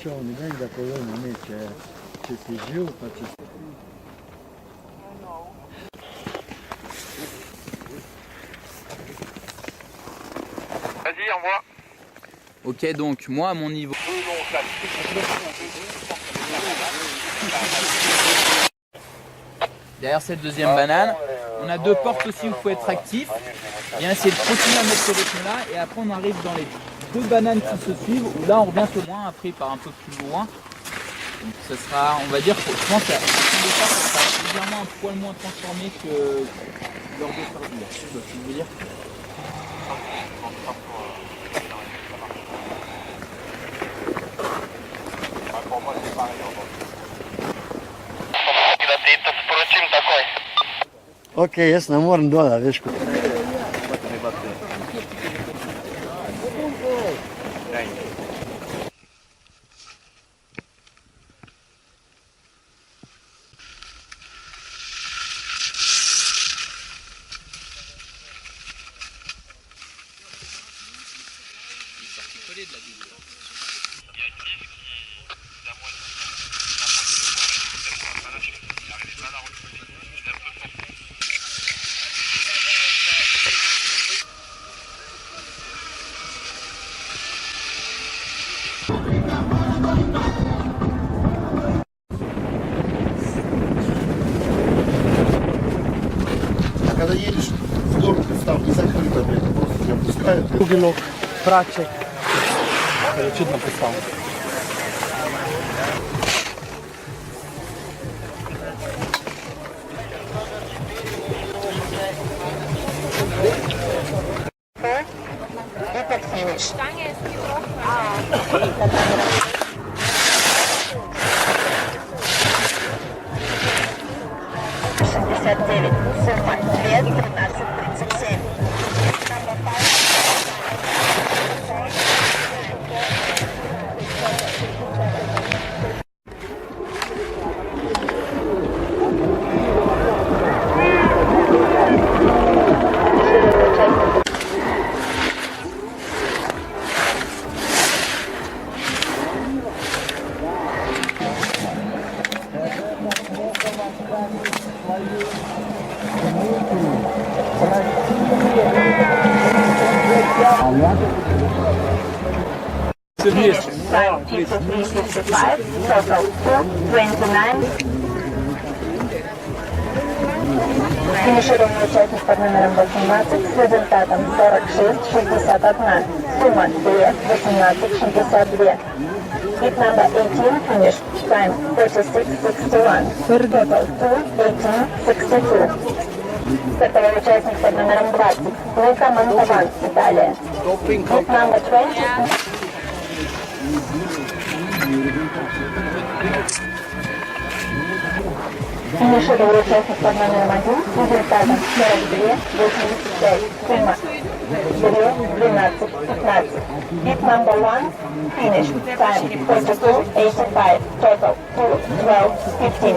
Що вони негде повинні чи ти жив, та чи... Vas-y, envoie. Ok, donc moi à mon niveau. Derrière cette deuxième banane, on a deux portes aussi où il faut être actif. Bien essayer de continuer à mettre ce rythme-là et après on arrive dans les deux bananes qui se suivent où là on revient sur le loin, après il part un peu plus loin. Donc ce sera, on va dire, je pense qu'à ça sera légèrement un poil moins transformé que lors de Sardou. Tu vois ce que je veux dire? Pour moi c'est pareil. Такой. Окей, ясно, морн дода, видиш куди. Когда едешь в город, там не закрыто, блядь, просто тебя пускают. Вінок, прачек. Чудно писав. фініш. Сума 2:13:37. Time 53:55, total 2:29. Финишировал участник под номером 18 с результатом 46:61. Сумма 2:18:62. Hit number 18, finish, time 46:61. Total 2:18:62. Стартовой участник под номером 20. Лука Монтаван, Италия. Hit number 20. Финишировал участник под номером 1 с результатом 42:85. Сумма 2:12:15. Hit number 1, finish, time 42:85. Total 2:12:15.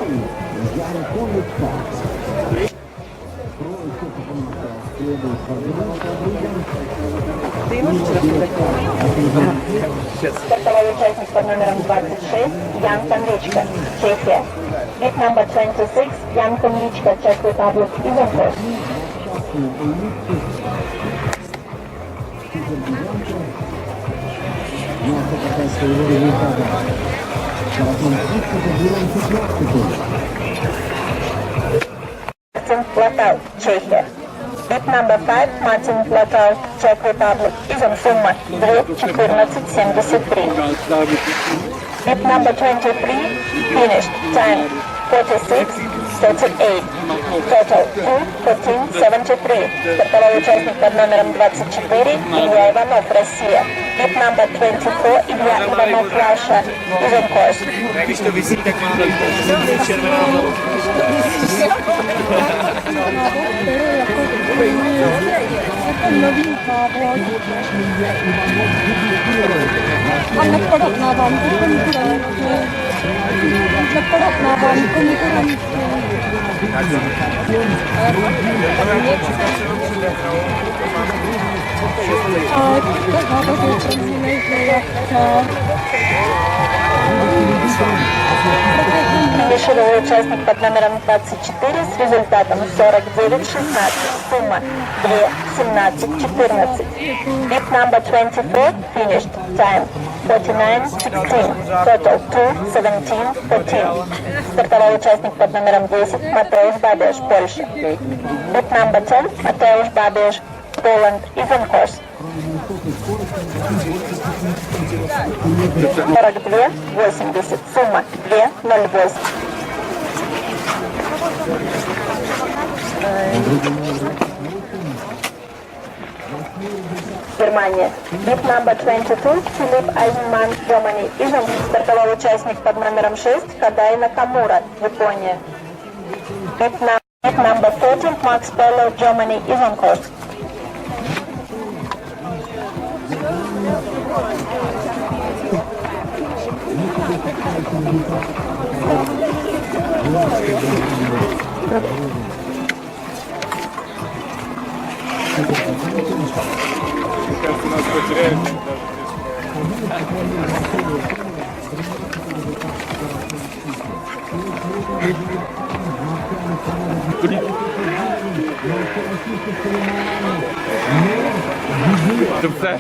Стартовой участник под номером 26 Ян Конличка, Чехия. Hit number 26 Ян Конличка, Czech Republic, Ivanhoe. Martin Platal, Чехия. Hit number 5 Martin Platal, Czech Republic, Изом сумма 2:14:73. Hit number 23, finished, time 46:38. Total 2:14:73. Стартовой участник под номером 24 Илья Иванов, Россия. Hit number 24 Илья Иванов, Russia. Изом course. Když to vysí, tak má červenou. A neporovnávám to konkurentně. Neporovnávám konkurentně. A to Финишировал участник под номером 24 с результатом 49:16. Сумма 2:17:14. Hit number 24, finished, time 49:16. Total 2:17:14. Стартовал участник под номером 10 Матеуш Бабеш, Польша. Hit number 10 Матеуш Бабеш, Poland, Even course. 42:80. Сумма 2:08. Германия. Hit number 22 Филипп Айзенман, Germany. Изом стартовал участник под номером 6 Хадай Накамура, Япония. Hit number 14 Макс Пелло, Germany. Изом course. Сейчас нас потеряют. Добре.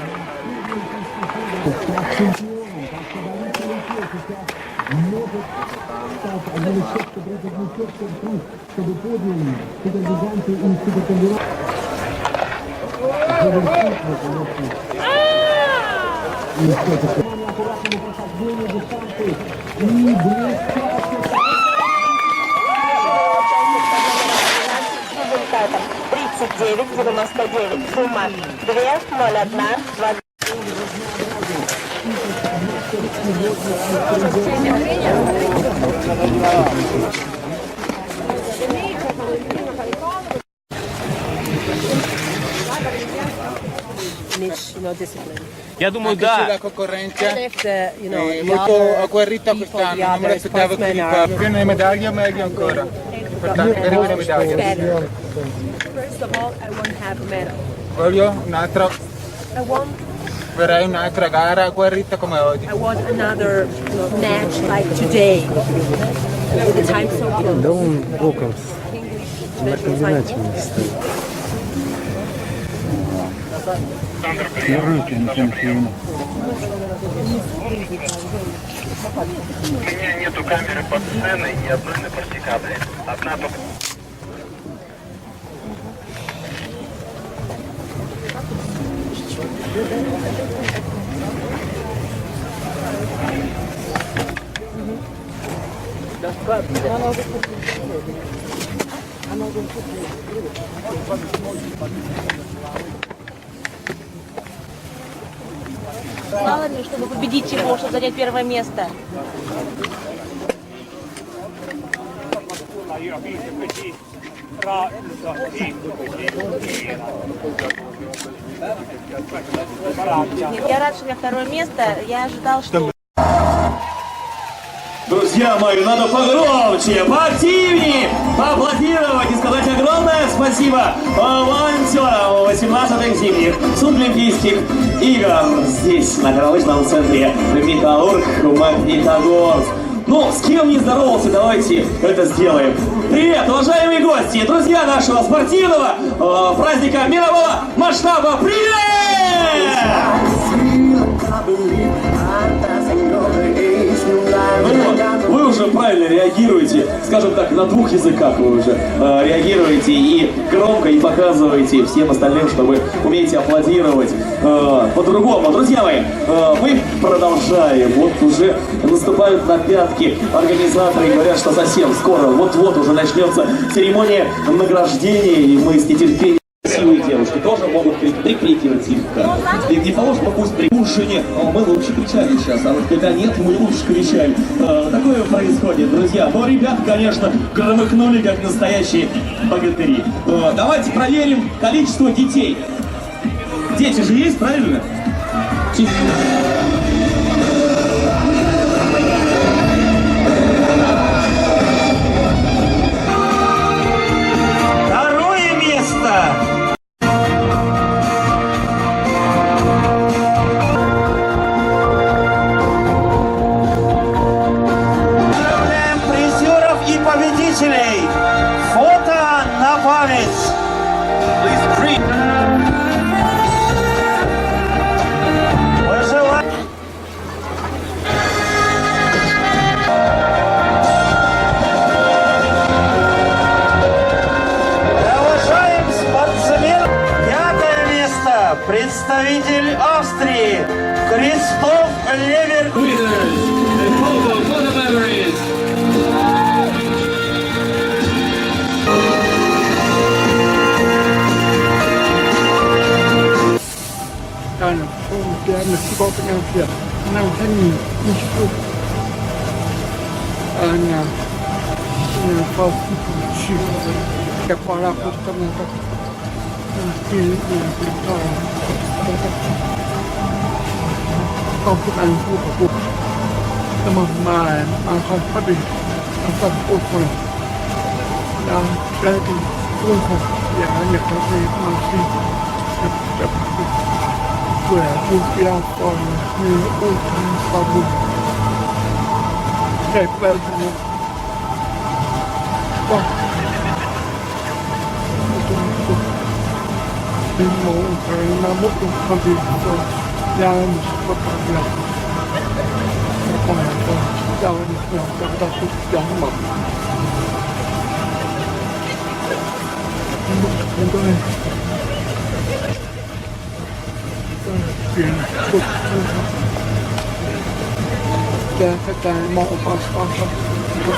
Результатом 39:99. Сумма 2:01:20. Discipline. Я думаю, Anche sulla да. concorrenza If the, the molto other agguerrita people, quest'anno, the non me other l'aspettavo sportsmen così are più le medaglie meglio ancora. Importante avere una medaglia. better. First of all, I want to have a medal. Voglio un'altra, I want vorrei un'altra gara agguerrita come oggi. I want another match like today. With the time so close. Да он боком на International комбинате fight. не стоит. На руки на чемпиона. У меня нету камеры под сценой и одной на практикабле. Одна только... Мало ли, чтобы победить его, чтобы занять первое место. Я рад, что у меня второе место. Я ожидал, что... Друзья мои, надо погромче, поактивнее, поаплодировать и сказать огромное спасибо волонтерам 18-х зимних Суболимпийских игр здесь, на горнолыжном центре Металлург Магнитогорск. Ну, с кем не здоровался, давайте это сделаем. Привет, уважаемые гости, друзья нашего спортивного праздника мирового масштаба. Привет! Ну вот, вы уже правильно реагируете, скажем так, на двух языках вы уже реагируете и громко, и показываете всем остальным, что вы умеете аплодировать по-другому. Друзья мои, мы продолжаем, вот уже наступают на пятки организаторы и говорят, что совсем скоро, вот-вот уже начнется церемония награждения, и мы с нетерпением. Красивые девушки тоже могут прикрикивать слегка. И не положено, пусть при ужине. Мы лучше кричали сейчас, а вот когда нет, мы лучше кричали. Такое происходит, друзья. Но ребята, конечно, громыхнули, как настоящие богатыри. Давайте проверим количество детей. Дети же есть, правильно? Второе место! Призеров и победителей! Фото на память! Провожаем спортсмен. Пятое место. Представитель Австрии Кристоф Левер. Ana, der med sport med flere. Når han i sport. Ana, for syv. Jeg bare på den der. Til kom på en på. Det må man kan få det. Kan få på. Ja, det er det. Jeg kan se man where you feel from the open bubble. Okay, well, cái màu con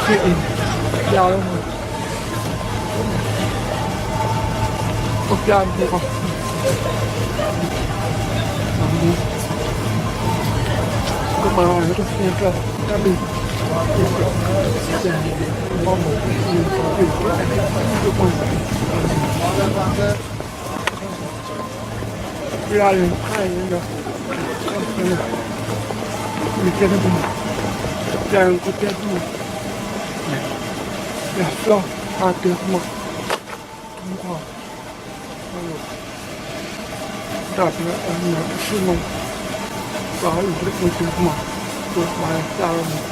chuyện giao đâu mà con giao thì con ก็มาแล้วก็เสียก็มีแต่พ่อผมมีความผิดทุกคนเวลาเรียนไพ่เนี่ยก็มีแค่นั้นเองอย่างก็แค่นี้อยากลองหาเตือนมาผมขอดับแล้วอันนี้ชื่อมันก็อยู่ที่คนเตือนมาตัวมาตาม